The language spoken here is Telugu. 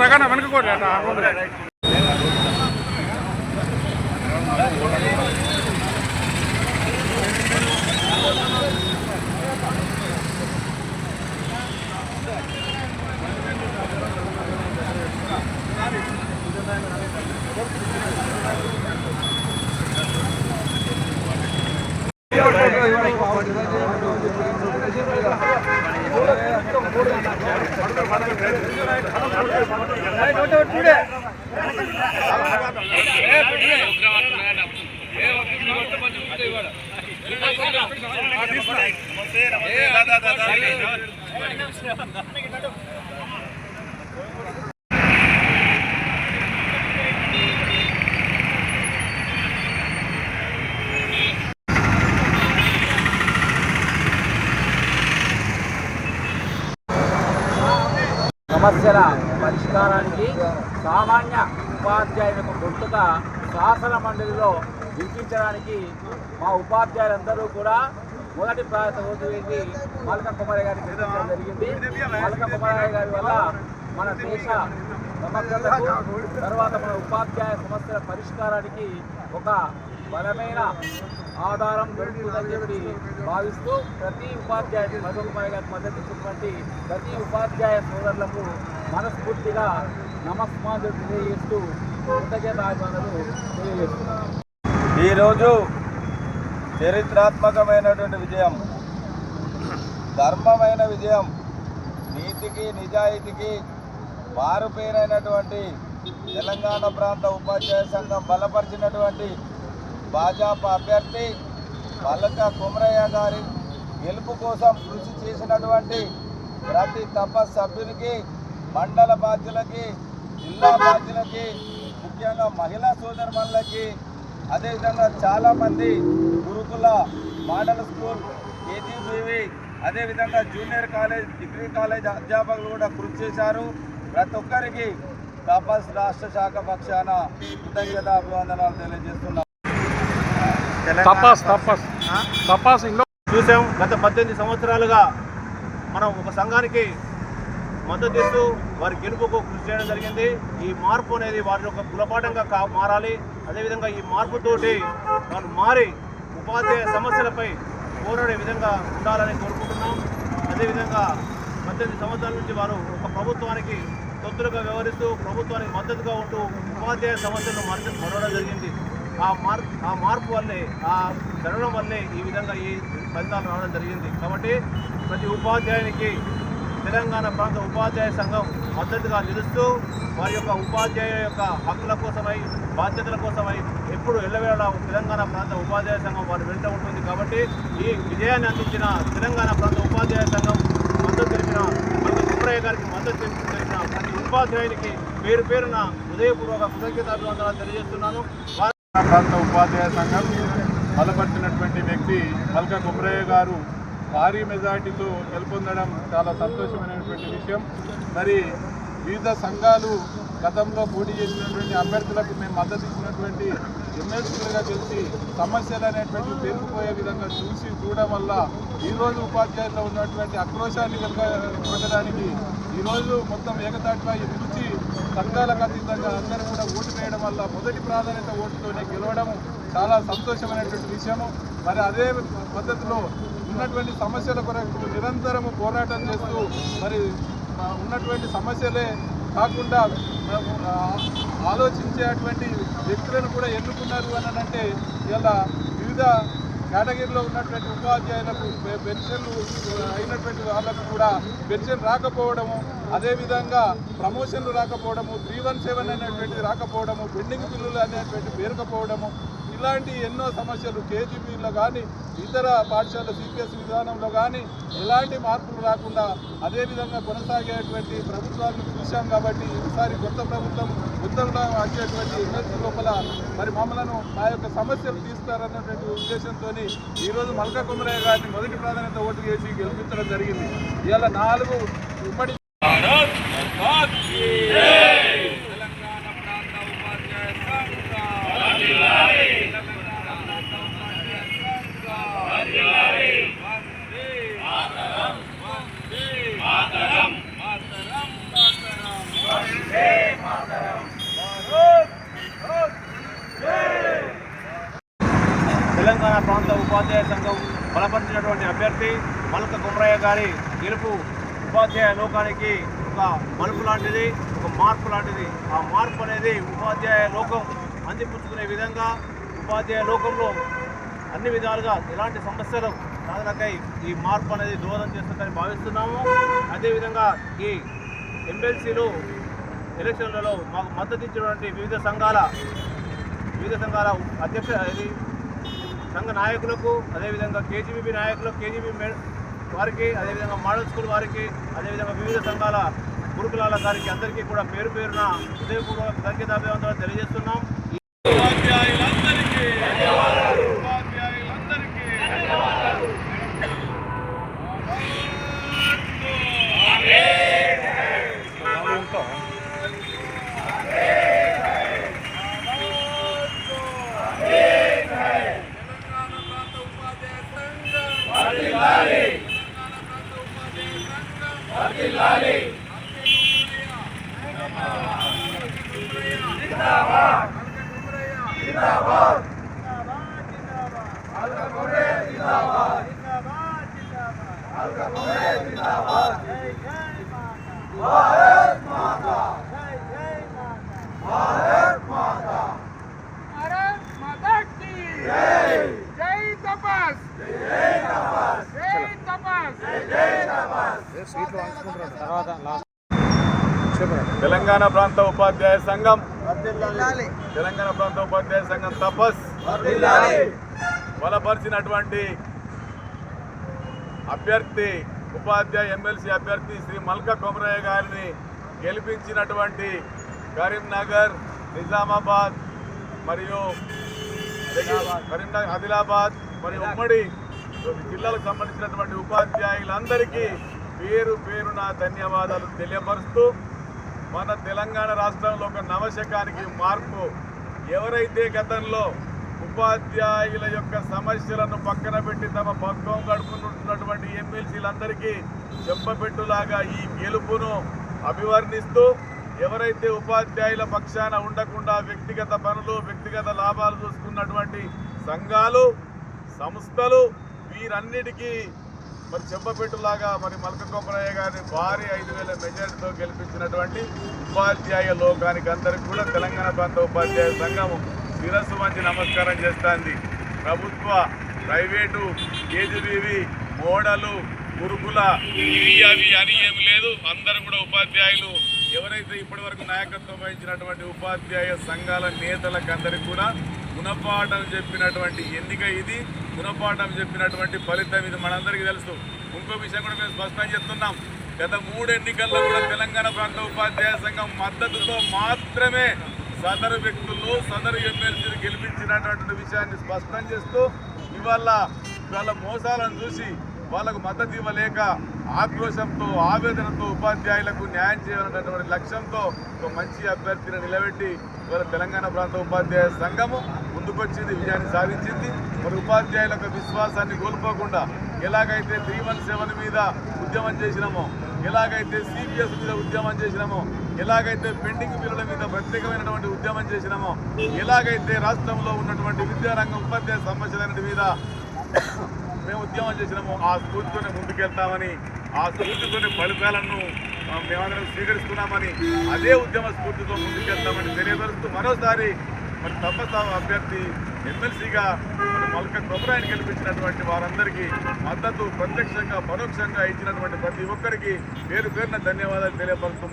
రకాన వెనకపోతే సమస్యల పరిష్కారానికి సామాన్య ఉపాధ్యాయులకు గొంతుగా శాసన మండలిలో వినిపించడానికి మా ఉపాధ్యాయులందరూ కూడా మొదటి ప్రాధాన్యత ఓటు వేసి మల్క కుమారయ్య గారికి గెలిపించడం జరిగింది. మల్క కుమారయ్య గారి వల్ల మన దేశ సమగ్రతకు తర్వాత మన ఉపాధ్యాయ సమస్యల పరిష్కారానికి ఒక బలమైన ఆధారం దొరుకుతుందని చెప్పి భావిస్తూ ప్రతి ఉపాధ్యాయుడు మల్క కుమారయ్య గారికి మద్దతు ఇచ్చినటువంటి ప్రతి ఉపాధ్యాయ సోదరులకు మనస్ఫూర్తిగా నమస్కారాలు తెలియజేస్తూ కృతజ్ఞతాభివందనలు తెలియజేస్తున్నాను. ఈరోజు చరిత్రాత్మకమైనటువంటి విజయం, ధర్మమైన విజయం, నీతికి నిజాయితీకి మారుపేరైనటువంటి తెలంగాణ ప్రాంత ఉపాధ్యాయ సంఘం బలపరిచినటువంటి భాజపా అభ్యర్థి మల్క కుమరయ్య గారి గెలుపు కోసం కృషి చేసినటువంటి ప్రతి సభ్యునికి, మండల బాధ్యులకి, జిల్లా బాధ్యులకి, ముఖ్యంగా మహిళా సోదరుమణులకి, అదేవిధంగా చాలామంది గురుకుల మోడల్ స్కూల్, కేజీబీవి, అదేవిధంగా జూనియర్ కాలేజ్, డిగ్రీ కాలేజ్ అధ్యాపకులు కూడా కృషి చేశారు. ప్రతి ఒక్కరికి తపస్ రాష్ట్ర శాఖ పక్షాన కృతజ్ఞతాభివందనాలు తెలియజేస్తున్నాం. చూసాం. గత 18 సంవత్సరాలుగా మనం ఒక సంఘానికి మద్దతు ఇస్తూ వారి గెలుపుకు కృషి చేయడం జరిగింది. ఈ మార్పు అనేది వారి యొక్క గుణపాఠంగా మారాలి. అదేవిధంగా ఈ మార్పుతోటి వాళ్ళు మారి ఉపాధ్యాయ సమస్యలపై పోరాడే విధంగా ఉండాలని కోరుకుంటున్నాం. అదేవిధంగా 18 సంవత్సరాల నుంచి వారు ఒక ప్రభుత్వానికి తొత్తులుగా వ్యవహరిస్తూ ప్రభుత్వానికి మద్దతుగా ఉంటూ ఉపాధ్యాయ సమస్యలను మరవడం జరిగింది. ఆ మార్పు వల్లే, ఆ జరగడం వల్లే ఈ విధంగా ఈ ఫలితాలు రావడం జరిగింది. కాబట్టి ప్రతి ఉపాధ్యాయునికి తెలంగాణ ప్రాంత ఉపాధ్యాయ సంఘం మద్దతుగా నిలుస్తూ వారి యొక్క ఉపాధ్యాయుల యొక్క హక్కుల కోసమై, బాధ్యతల కోసమై ఎప్పుడు ఎల్లవేళ తెలంగాణ ప్రాంత ఉపాధ్యాయ సంఘం వారు వెంట ఉంటుంది. కాబట్టి ఈ విజయాన్ని అందించిన తెలంగాణ ప్రాంత ఉపాధ్యాయ సంఘం మద్దతు తెలిపిన మల్క కుమరయ్య గారికి మద్దతు తెలిపిన ప్రతి ఉపాధ్యాయునికి పేరు పేరున హృదయపూర్వక కృతజ్ఞతాభివందనాలు తెలియజేస్తున్నాను. ప్రాంత ఉపాధ్యాయ సంఘం బలపరిచినటువంటి వ్యక్తి మల్క కుమరయ్య గారు భారీ మెజార్టీతో గెలుపొందడం చాలా సంతోషమైనటువంటి విషయం. మరి వివిధ సంఘాలు గతంలో పోటీ చేసినటువంటి అభ్యర్థులకు మేము మద్దతు ఇచ్చినటువంటి ఎమ్మెల్సీలుగా గెలిచి సమస్యలు అనేటువంటి పేరుకుపోయే విధంగా చూడడం వల్ల ఈరోజు ఉపాధ్యాయుల్లో ఉన్నటువంటి ఆక్రోశాన్ని పెట్టడానికి ఈరోజు మొత్తం ఏకతాటిపై నిలిచి సంఘాలకు అతీతంగా అందరూ కూడా ఓటు వేయడం వల్ల మొదటి ప్రాధాన్యత ఓటుతోనే గెలవడం చాలా సంతోషమైనటువంటి విషయము. మరి అదే పద్ధతిలో ఉన్నటువంటి సమస్యల కొరకు నిరంతరము పోరాటం చేస్తూ మరి ఉన్నటువంటి సమస్యలే కాకుండా ఆలోచించేటువంటి వ్యక్తులను కూడా ఎన్నుకున్నారు అని అంటే ఇలా వివిధ కేటగిరీలో ఉన్నటువంటి ఉపాధ్యాయులకు పెన్షన్లు అయినటువంటి వాళ్ళకు కూడా పెన్షన్ రాకపోవడము, అదేవిధంగా ప్రమోషన్లు రాకపోవడము, 317 అనేటువంటిది రాకపోవడము, పెండింగ్ బిల్లులు అనేటువంటి పేరుకపోవడము, ఇలాంటి ఎన్నో సమస్యలు కేజీబీలో కానీ ఇతర పాఠశాల సిపిఎస్ విధానంలో కానీ ఎలాంటి మార్పులు రాకుండా అదేవిధంగా కొనసాగేటువంటి ప్రభుత్వాలను చూశాం. కాబట్టి ఈసారి కొత్త ప్రభుత్వం ఉత్తరంలో వచ్చేటువంటి ఎమ్మెల్సీ లోపల మరి మమ్మలను మా యొక్క సమస్యలు తీస్తారన్నటువంటి ఉద్దేశంతో ఈరోజు మల్క కుమరయ్య గారిని మొదటి ప్రాధాన్యత ఓటు వేసి గెలిపించడం జరిగింది. ఇవాళ 4 ఉమ్మడి అభ్యర్థి మల్క కుమరయ్య గారి గెలుపు ఉపాధ్యాయ లోకానికి ఒక మలుపు లాంటిది, ఒక మార్పు లాంటిది. ఆ మార్పు అనేది ఉపాధ్యాయ లోకం అందిపుచ్చుకునే విధంగా, ఉపాధ్యాయ లోకంలో అన్ని విధాలుగా ఎలాంటి సమస్యలు సాధనకై ఈ మార్పు అనేది దోహదం చేస్తుందని భావిస్తున్నాము. అదేవిధంగా ఈ ఎమ్మెల్సీలు ఎలక్షన్లలో మాకు మద్దతు ఇచ్చినటువంటి వివిధ సంఘాల అధ్యక్ష సంఘ నాయకులకు, అదేవిధంగా కేజీబీబీ నాయకులకు, కేజీబీ వారికి, అదేవిధంగా మోడల్ స్కూల్ వారికి, అదేవిధంగా వివిధ సంఘాల గురుకులాల గారికి అందరికీ కూడా పేరు పేరున హృదయపూర్వక ధన్యవాదాలు తెలియజేస్తున్నాం. తెలంగాణ ప్రాంత ఉపాధ్యాయ సంఘం తపస్ బలపరిచినటువంటి అభ్యర్థి ఉపాధ్యాయ ఎమ్మెల్సీ అభ్యర్థి శ్రీ మల్క కుమరయ్య గారిని గెలిపించినటువంటి కరీంనగర్, నిజామాబాద్ మరియు ఆదిలాబాద్ మరియు ఉమ్మడి జిల్లాలకు సంబంధించినటువంటి ఉపాధ్యాయులందరికీ పేరు పేరున ధన్యవాదాలు తెలియపరుస్తూ, మన తెలంగాణ రాష్ట్రంలో ఒక నవశకానికి మార్పు. ఎవరైతే గతంలో ఉపాధ్యాయుల యొక్క సమస్యలను పక్కన పెట్టి తమ పక్కం గడుపుకుంటున్నటువంటి ఎమ్మెల్సీలందరికీ చెప్పబెట్టులాగా ఈ గెలుపును అభివర్ణిస్తూ, ఎవరైతే ఉపాధ్యాయుల పక్షాన ఉండకుండా వ్యక్తిగత పనులు, వ్యక్తిగత లాభాలు చూసుకున్నటువంటి సంఘాలు, సంస్థలు, వీరన్నిటికీ మరి చెప్పబెట్టులాగా మరి మల్క కుమరయ్య గారిని భారీ 5,000 మెజారిటీతో గెలిపించినటువంటి ఉపాధ్యాయ లోకానికి అందరికీ కూడా తెలంగాణ ప్రాంత ఉపాధ్యాయ సంఘం శిరస్సు వంచి నమస్కారం చేస్తుంది. ప్రభుత్వ, ప్రైవేటు, కేజీబీవి, మోడలు, గురుకుల అవి అని ఏమి లేదు. అందరూ కూడా ఉపాధ్యాయులు, ఎవరైతే ఇప్పటి వరకు నాయకత్వం వహించినటువంటి ఉపాధ్యాయ సంఘాల నేతలకు అందరికీ కూడా గుణపాఠం చెప్పినటువంటి ఎన్నిక ఇది, గుణపాఠం చెప్పినటువంటి ఫలితం ఇది మనందరికీ తెలుసు. ఇంకో విషయం కూడా మేము స్పష్టంగా చెప్తున్నాం, గత 3 ఎన్నికల్లో కూడా తెలంగాణ ప్రాంత ఉపాధ్యాయ సంఘం మద్దతుతో మాత్రమే సదరు వ్యక్తులు, సదరు ఎమ్మెల్సీలు గెలిపించినటువంటి విషయాన్ని స్పష్టం చేస్తూ, ఇవాళ మోసాలను చూసి వాళ్ళకు మద్దతు ఇవ్వలేక ఆక్రోశంతో, ఆవేదనతో ఉపాధ్యాయులకు న్యాయం చేయాలన్నటువంటి లక్ష్యంతో ఒక మంచి అభ్యర్థిని నిలబెట్టి ఇవాళ తెలంగాణ ప్రాంత ఉపాధ్యాయ సంఘము ముందుకొచ్చింది, విజయాన్ని సాధించింది. మరి ఉపాధ్యాయులకు విశ్వాసాన్ని కోల్పోకుండా ఎలాగైతే 317 మీద ఉద్యమం చేసినామో, ఎలాగైతే CBS మీద ఉద్యమం చేసినామో, ఎలాగైతే పెండింగ్ బిల్లుల మీద ప్రత్యేకమైనటువంటి ఉద్యమం చేసినామో, ఎలాగైతే రాష్ట్రంలో ఉన్నటువంటి విద్యారంగం ఉపాధ్యాయ సమస్యలన్నిటి మీద మేము ఉద్యమం చేసినాము, ఆ స్ఫూర్తితోనే ముందుకెళ్తామని, ఆ స్ఫూర్తితోనే ఫలితాలను మేమందరం స్వీకరిస్తున్నామని, అదే ఉద్యమ స్ఫూర్తితో ముందుకెళ్తామని తెలియపరుస్తూ, మరోసారి మరి తపస్ అభ్యర్థి ఎమ్మెల్సీగా మల్క కుమరయ్యని గెలిపించినటువంటి వారందరికీ మద్దతు ప్రత్యక్షంగా, పరోక్షంగా ఇచ్చినటువంటి ప్రతి ఒక్కరికి పేరు పేరున ధన్యవాదాలు తెలియపరుస్తూ